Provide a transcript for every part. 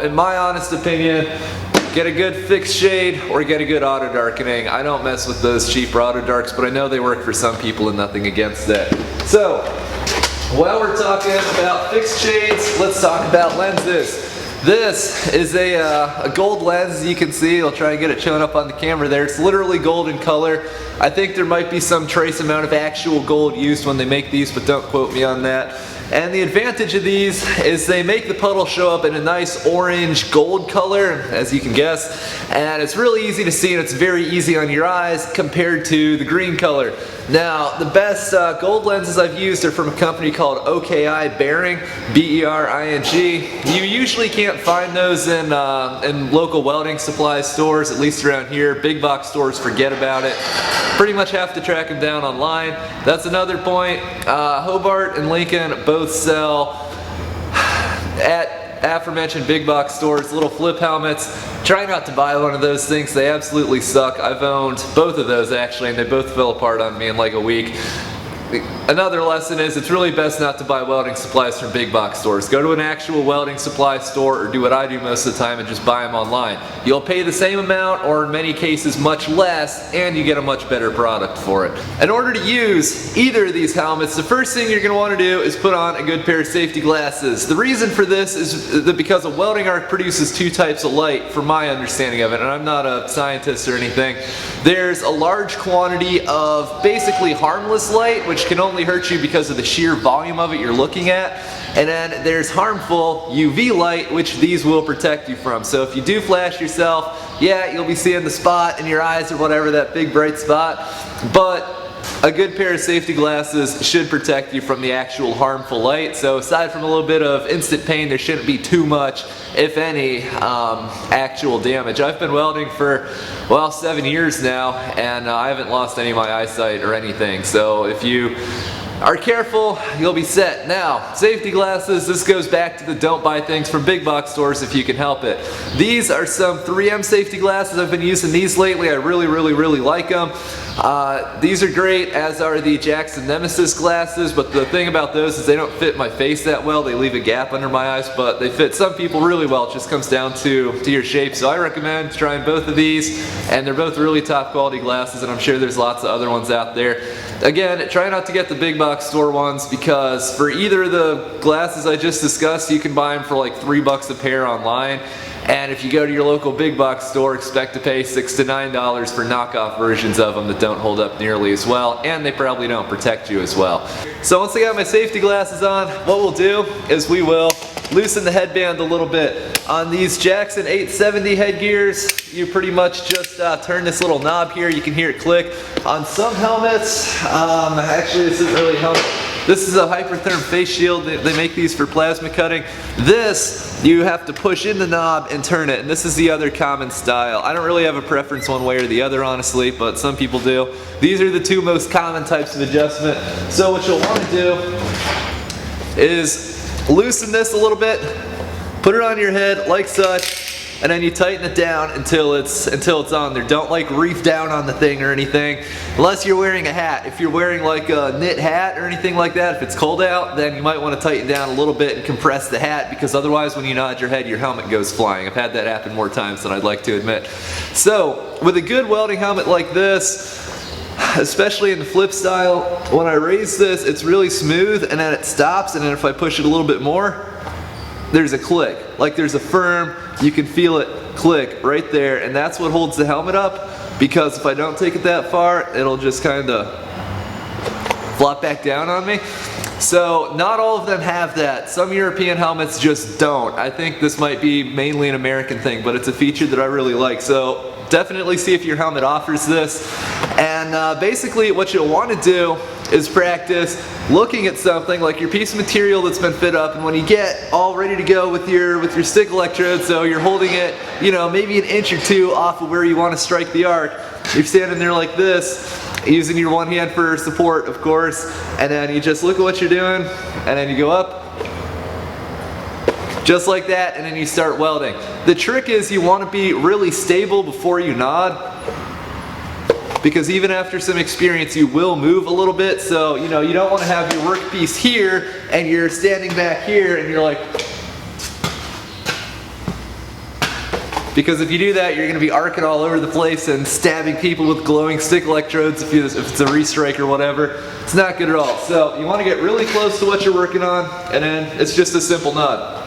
in my honest opinion, get a good fixed shade or get a good auto darkening. I don't mess with those cheap auto darks, but I know they work for some people and nothing against that. So, while we're talking about fixed shades, let's talk about lenses. This is a gold lens, as you can see. I'll try and get it showing up on the camera there. It's literally gold in color. I think there might be some trace amount of actual gold used when they make these, but don't quote me on that. And the advantage of these is they make the puddle show up in a nice orange gold color, as you can guess. And it's really easy to see and it's very easy on your eyes compared to the green color. Now, the best gold lenses I've used are from a company called OKI Bearing, B-E-R-I-N-G. You usually can't find those in local welding supply stores, at least around here. Big box stores, forget about it. Pretty much have to track them down online. That's another point. Hobart and Lincoln both sell at aforementioned big box stores little flip helmets. Try not to buy one of those things. They absolutely suck. I've owned both of those actually, and they both fell apart on me in like a week. Another lesson is it's really best not to buy welding supplies from big box stores. Go to an actual welding supply store, or do what I do most of the time and just buy them online. You'll pay the same amount, or in many cases much less, and you get a much better product for it. In order to use either of these helmets, the first thing you're going to want to do is put on a good pair of safety glasses. The reason for this is that because a welding arc produces two types of light, from my understanding of it, and I'm not a scientist or anything. There's a large quantity of basically harmless light, which can only hurt you because of the sheer volume of it you're looking at. And then there's harmful UV light, which these will protect you from. So if you do flash yourself, yeah, you'll be seeing the spot in your eyes or whatever, that big bright spot. But a good pair of safety glasses should protect you from the actual harmful light. So aside from a little bit of instant pain, there shouldn't be too much, if any, actual damage. I've been welding for, well, 7 years now, and I haven't lost any of my eyesight or anything. So if you are careful, you'll be set. Now, safety glasses, this goes back to the don't buy things from big box stores if you can help it. These are some 3M safety glasses. I've been using these lately. I really like them. These are great, as are the Jackson Nemesis glasses, but the thing about those is they don't fit my face that well. They leave a gap under my eyes, but they fit some people really well. It just comes down to your shape. So I recommend trying both of these, and they're both really top quality glasses, and I'm sure there's lots of other ones out there. Again, try not to get the big box store ones, because for either of the glasses I just discussed, you can buy them for like $3 a pair online. And if you go to your local big box store, expect to pay $6 to $9 for knockoff versions of them that don't hold up nearly as well, and they probably don't protect you as well. So once I got my safety glasses on, what we'll do is we will loosen the headband a little bit. On these Jackson 870 headgears, you pretty much just turn this little knob here. You can hear it click. On some helmets, actually this isn't really a helmet. This is a Hypertherm face shield. They make these for plasma cutting. This, you have to push in the knob and turn it, and this is the other common style. I don't really have a preference one way or the other, honestly, but some people do. These are the two most common types of adjustment. So what you'll want to do is loosen this a little bit, put it on your head like such, and then you tighten it down until it's on there. Don't like reef down on the thing or anything, unless you're wearing a hat. If you're wearing like a knit hat or anything like that, if it's cold out, then you might want to tighten down a little bit and compress the hat, because otherwise when you nod your head, your helmet goes flying. I've had that happen more times than I'd like to admit. So with a good welding helmet like this, especially in the flip style, when I raise this, it's really smooth, and then it stops, and then if I push it a little bit more, there's a click. Like there's a firm, you can feel it click right there, and that's what holds the helmet up, because if I don't take it that far, it'll just kind of flop back down on me. So not all of them have that. Some European helmets just don't. I think this might be mainly an American thing, but it's a feature that I really like. So definitely see if your helmet offers this. And basically what you'll want to do is practice looking at something like your piece of material that's been fit up, and when you get all ready to go with your stick electrode, so you're holding it, you know, maybe an inch or two off of where you want to strike the arc, you're standing there like this, using your one hand for support, of course, and then you just look at what you're doing, and then you go up, just like that, and then you start welding. The trick is you want to be really stable before you nod, because even after some experience you will move a little bit. So you know, you don't want to have your workpiece here and you're standing back here and you're like, because if you do that, you're going to be arcing all over the place and stabbing people with glowing stick electrodes if it's a restrike or whatever. It's not good at all. So you want to get really close to what you're working on, and then it's just a simple nut.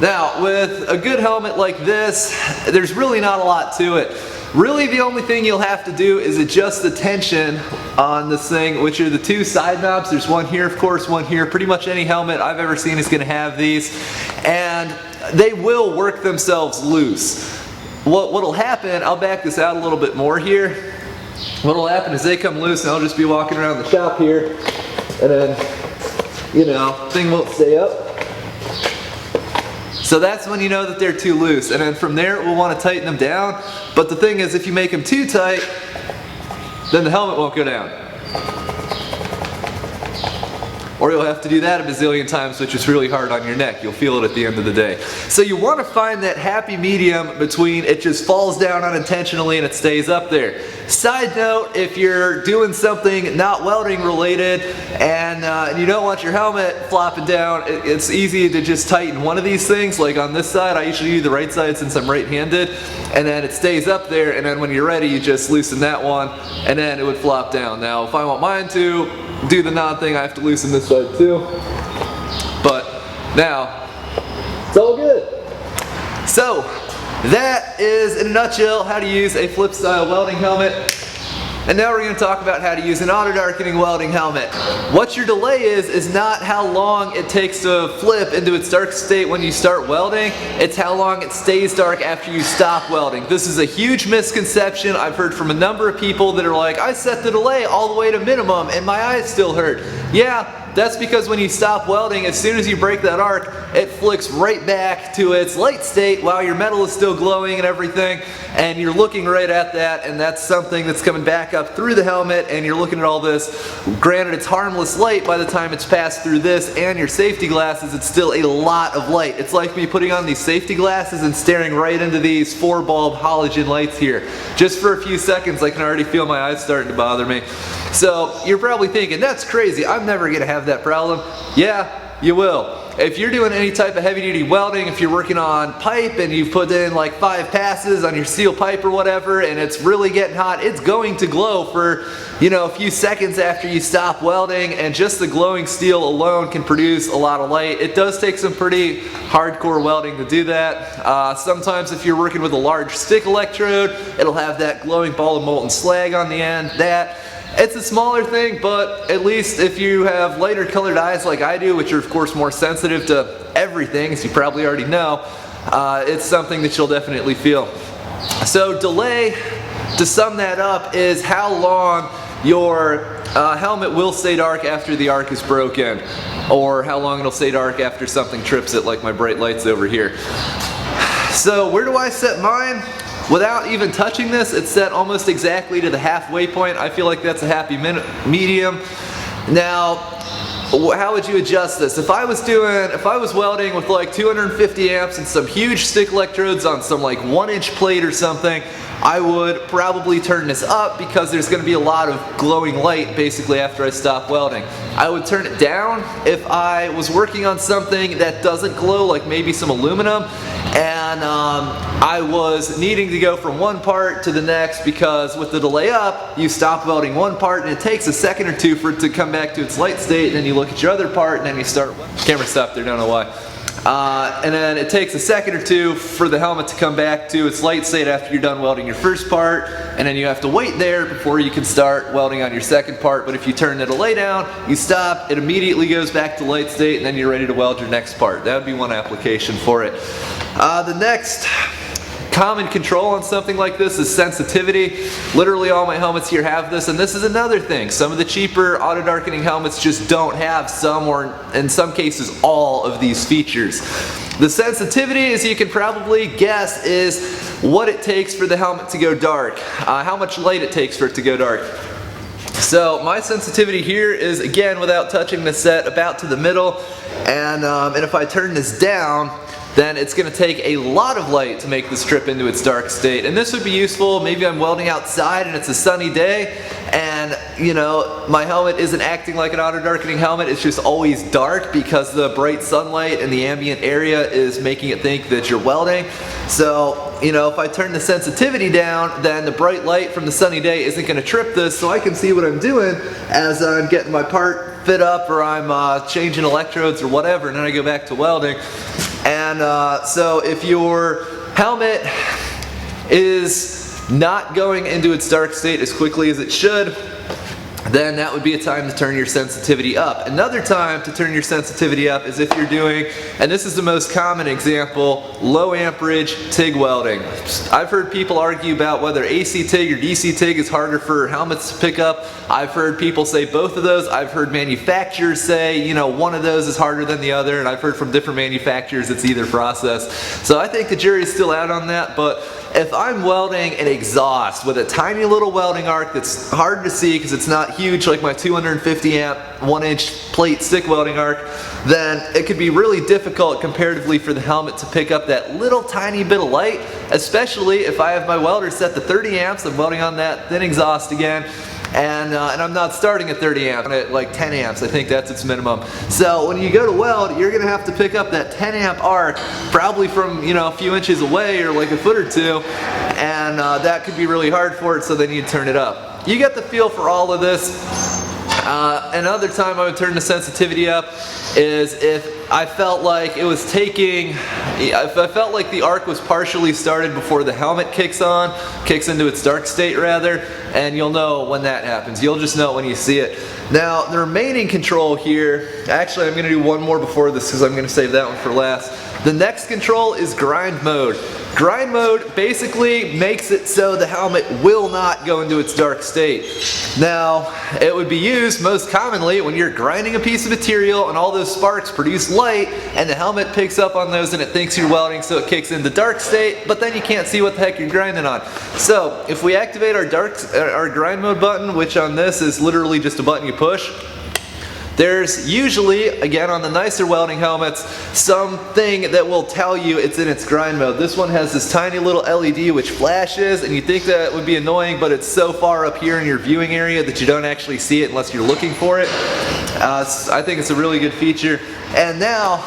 Now, with a good helmet like this, there's really not a lot to it. Really, the only thing you'll have to do is adjust the tension on this thing, which are the two side knobs. There's one here, of course, one here. Pretty much any helmet I've ever seen is going to have these, and they will work themselves loose. What'll happen, I'll back this out a little bit more here. What'll happen is they come loose, and I'll just be walking around the shop here, and then, you know, thing won't stay up. So that's when you know that they're too loose, and then from there we'll want to tighten them down. But the thing is, if you make them too tight, then the helmet won't go down. Or you'll have to do that a bazillion times, which is really hard on your neck. You'll feel it at the end of the day. So you want to find that happy medium between it just falls down unintentionally and it stays up there. Side note, if you're doing something not welding related and you don't want your helmet flopping down, it's easy to just tighten one of these things. Like on this side, I usually do the right side since I'm right-handed, and then it stays up there, and then when you're ready, you just loosen that one, and then it would flop down. Now, if I want mine to do the knot thing, I have to loosen this side too. But now, it's all good. So, that is, in a nutshell, how to use a flip style welding helmet. And now we're going to talk about how to use an auto darkening welding helmet. What your delay is not how long it takes to flip into its dark state when you start welding. It's how long it stays dark after you stop welding. This is a huge misconception. I've heard from a number of people that are like, I set the delay all the way to minimum and my eyes still hurt. Yeah. That's because when you stop welding, as soon as you break that arc, it flicks right back to its light state while your metal is still glowing and everything, and you're looking right at that, and that's something that's coming back up through the helmet, and you're looking at all this. Granted, it's harmless light by the time it's passed through this and your safety glasses. It's still a lot of light. It's like me putting on these safety glasses and staring right into these 4-bulb halogen lights here. Just for a few seconds, I can already feel my eyes starting to bother me. So you're probably thinking, that's crazy, I'm never going to have that problem. Yeah, you will. If you're doing any type of heavy duty welding, if you're working on pipe and you've put in like 5 passes on your steel pipe or whatever, and it's really getting hot, it's going to glow for, you know, a few seconds after you stop welding, and just the glowing steel alone can produce a lot of light. It does take some pretty hardcore welding to do that. Sometimes if you're working with a large stick electrode, it'll have that glowing ball of molten slag on the end. It's a smaller thing, but at least if you have lighter colored eyes like I do, which are of course more sensitive to everything, as you probably already know, it's something that you'll definitely feel. So delay, to sum that up, is how long your helmet will stay dark after the arc is broken, or how long it'll stay dark after something trips it, like my bright lights over here. So where do I set mine? Without even touching this, it's set almost exactly to the halfway point. I feel like that's a happy medium. Now, how would you adjust this? If I was welding with like 250 amps and some huge stick electrodes on some like 1-inch plate or something, I would probably turn this up because there's going to be a lot of glowing light basically after I stop welding. I would turn it down if I was working on something that doesn't glow, like maybe some aluminum, and I was needing to go from one part to the next, because with the delay up, you stop welding one part and it takes a second or two for it to come back to its light state, and then you look at your other part and then you start. Camera stopped there, don't know why. And then it takes a second or two for the helmet to come back to its light state after you're done welding your first part, and then you have to wait there before you can start welding on your second part. But if you turn the delay down, you stop, it immediately goes back to light state, and then you're ready to weld your next part. That would be one application for it. The next common control on something like this is sensitivity. Literally all my helmets here have this, and this is another thing. Some of the cheaper auto darkening helmets just don't have some, or in some cases all, of these features. The sensitivity, as you can probably guess, is what it takes for the helmet to go dark, how much light it takes for it to go dark. So my sensitivity here is, again, without touching the set, about to the middle, and if I turn this down, then it's going to take a lot of light to make this trip into its dark state. And this would be useful, maybe I'm welding outside and it's a sunny day, and and you know, my helmet isn't acting like an auto darkening helmet, it's just always dark because the bright sunlight in the ambient area is making it think that you're welding. So, you know, if I turn the sensitivity down, then the bright light from the sunny day isn't going to trip this, so I can see what I'm doing as I'm getting my part fit up, or I'm changing electrodes or whatever, and then I go back to welding. And so if your helmet is not going into its dark state as quickly as it should, then that would be a time to turn your sensitivity up. Another time to turn your sensitivity up is if you're doing, and this is the most common example, low amperage TIG welding. I've heard people argue about whether AC TIG or DC TIG is harder for helmets to pick up. I've heard people say both of those. I've heard manufacturers say, you know, one of those is harder than the other, and I've heard from different manufacturers it's either process. So I think the jury's still out on that, but if I'm welding an exhaust with a tiny little welding arc that's hard to see because it's not huge like my 250 amp 1-inch plate stick welding arc, then it could be really difficult comparatively for the helmet to pick up that little tiny bit of light, especially if I have my welder set to 30 amps, I'm welding on that thin exhaust again. And I'm not starting at 30 amps, I'm at like 10 amps, I think that's its minimum. So when you go to weld, you're gonna have to pick up that 10 amp arc, probably from, you know, a few inches away or like a foot or two, and that could be really hard for it, so then you turn it up. You get the feel for all of this. Another time I would turn the sensitivity up is if I felt like it was taking, if I felt like the arc was partially started before the helmet kicks into its dark state rather, and you'll know when that happens. You'll just know when you see it. Now the remaining control here, actually I'm going to do one more before this because I'm going to save that one for last. The next control is grind mode. Grind mode basically makes it so the helmet will not go into its dark state. Now, it would be used most commonly when you're grinding a piece of material and all those sparks produce light, and the helmet picks up on those and it thinks you're welding, so it kicks into dark state, but then you can't see what the heck you're grinding on. So, if we activate our grind mode button, which on this is literally just a button you push, there's usually, again on the nicer welding helmets, something that will tell you it's in its grind mode. This one has this tiny little LED which flashes, and you think that would be annoying, but it's so far up here in your viewing area that you don't actually see it unless you're looking for it. I think it's a really good feature. And now,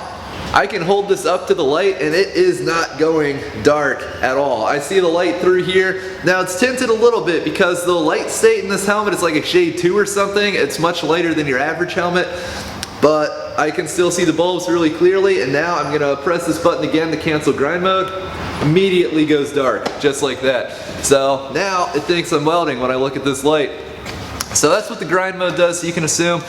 I can hold this up to the light and it is not going dark at all. I see the light through here. Now it's tinted a little bit because the light state in this helmet is like a shade 2 or something. It's much lighter than your average helmet, but I can still see the bulbs really clearly. And now I'm gonna press this button again to cancel grind mode. Immediately goes dark, just like that. So now it thinks I'm welding when I look at this light. So that's what the grind mode does, so you can assume.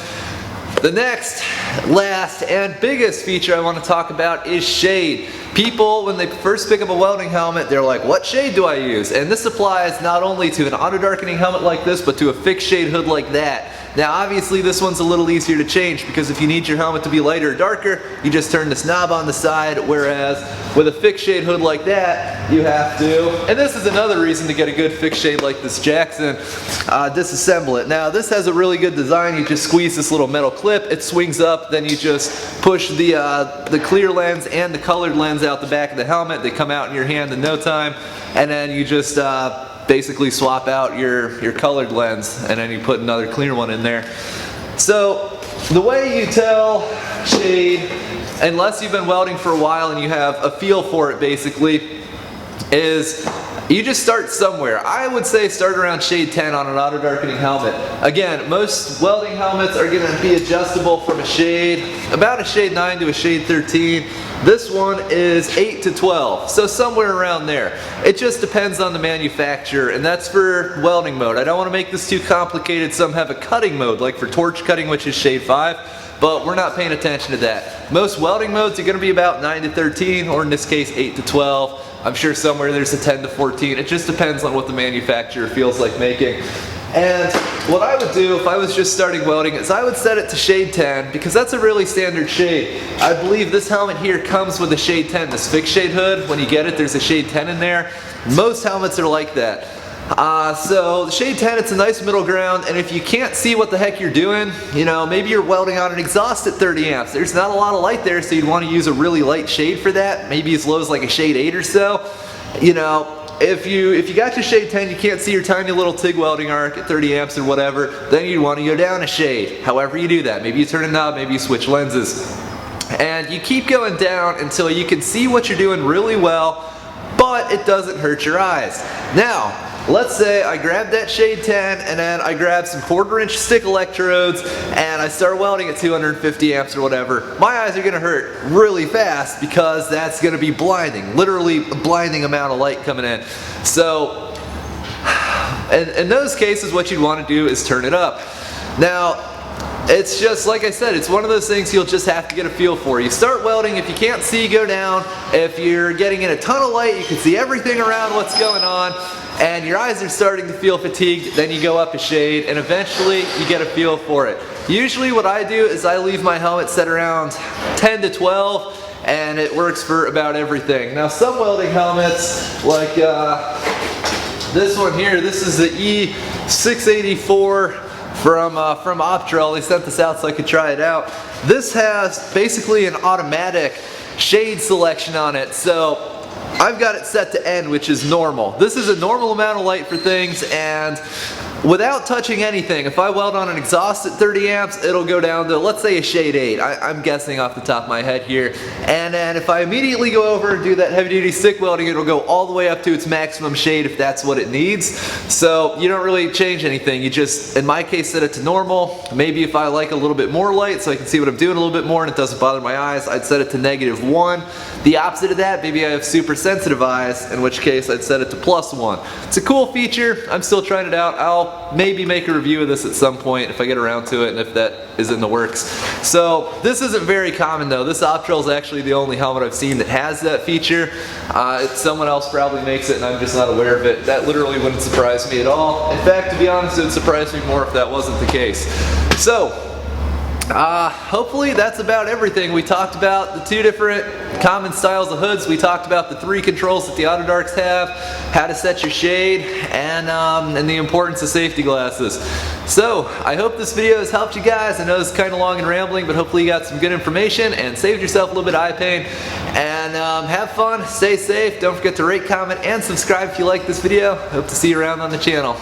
The next, last, and biggest feature I want to talk about is shade. People, when they first pick up a welding helmet, they're like, what shade do I use? And this applies not only to an auto darkening helmet like this, but to a fixed shade hood like that. Now obviously this one's a little easier to change because if you need your helmet to be lighter or darker, you just turn this knob on the side, whereas with a fixed shade hood like that, you have to, and this is another reason to get a good fixed shade like this Jackson, disassemble it. Now this has a really good design. You just squeeze this little metal clip, it swings up, then you just push the clear lens and the colored lens out the back of the helmet. They come out in your hand in no time, and then you just basically swap out your colored lens, and then you put another clear one in there. So the way you tell shade, unless you've been welding for a while and you have a feel for it basically, is you just start somewhere. I would say start around shade 10 on an auto darkening helmet. Again, most welding helmets are going to be adjustable from a shade, about a shade 9 to a shade 13. This one is 8 to 12, so somewhere around there. It just depends on the manufacturer, and that's for welding mode. I don't want to make this too complicated. Some have a cutting mode, like for torch cutting, which is shade 5, but we're not paying attention to that. Most welding modes are going to be about 9 to 13, or in this case 8 to 12. I'm sure somewhere there's a 10 to 14. It just depends on what the manufacturer feels like making. And what I would do if I was just starting welding is I would set it to shade 10 because that's a really standard shade. I believe this helmet here comes with a shade 10, this fixed shade hood. When you get it, there's a shade 10 in there. Most helmets are like that. So the shade 10, it's a nice middle ground, and if you can't see what the heck you're doing, you know, maybe you're welding on an exhaust at 30 amps. There's not a lot of light there, so you'd want to use a really light shade for that, maybe as low as like a shade 8 or so. You know, if you got your shade 10, you can't see your tiny little TIG welding arc at 30 amps or whatever, then you'd want to go down a shade. However you do that, maybe you turn a knob, maybe you switch lenses. And you keep going down until you can see what you're doing really well, but it doesn't hurt your eyes. Now, let's say I grab that shade 10 and then I grab some 1/4" stick electrodes and I start welding at 250 amps or whatever. My eyes are gonna hurt really fast because that's gonna be blinding, literally a blinding amount of light coming in. So, in those cases, what you'd wanna do is turn it up. Now, it's just, like I said, it's one of those things you'll just have to get a feel for. You start welding, if you can't see, go down. If you're getting in a ton of light, you can see everything around what's going on, and your eyes are starting to feel fatigued, then you go up a shade, and eventually you get a feel for it. Usually what I do is I leave my helmet set around 10 to 12, and it works for about everything. Now some welding helmets, like this one here, this is the E684 from Optrol. They sent this out so I could try it out. This has basically an automatic shade selection on it, so I've got it set to N, which is normal. This is a normal amount of light for things, and without touching anything, if I weld on an exhaust at 30 amps, it'll go down to, let's say, a shade 8. I'm guessing off the top of my head here. And then if I immediately go over and do that heavy duty stick welding, it'll go all the way up to its maximum shade if that's what it needs. So you don't really change anything. You just, in my case, set it to normal. Maybe if I like a little bit more light so I can see what I'm doing a little bit more and it doesn't bother my eyes, I'd set it to -1. The opposite of that, maybe I have super sensitive eyes, in which case I'd set it to +1. It's a cool feature. I'm still trying it out. I'll maybe make a review of this at some point if I get around to it and if that is in the works. So this isn't very common though. This Optrol is actually the only helmet I've seen that has that feature. Someone else probably makes it and I'm just not aware of it. That literally wouldn't surprise me at all. In fact, to be honest, it would surprise me more if that wasn't the case. So, hopefully that's about everything. We talked about the 2 different common styles of hoods. We talked about the 3 controls that the AutoDarks have, how to set your shade, and the importance of safety glasses. So I hope this video has helped you guys. I know it's kind of long and rambling, but hopefully you got some good information and saved yourself a little bit of eye pain. And have fun, stay safe. Don't forget to rate, comment, and subscribe if you like this video. Hope to see you around on the channel.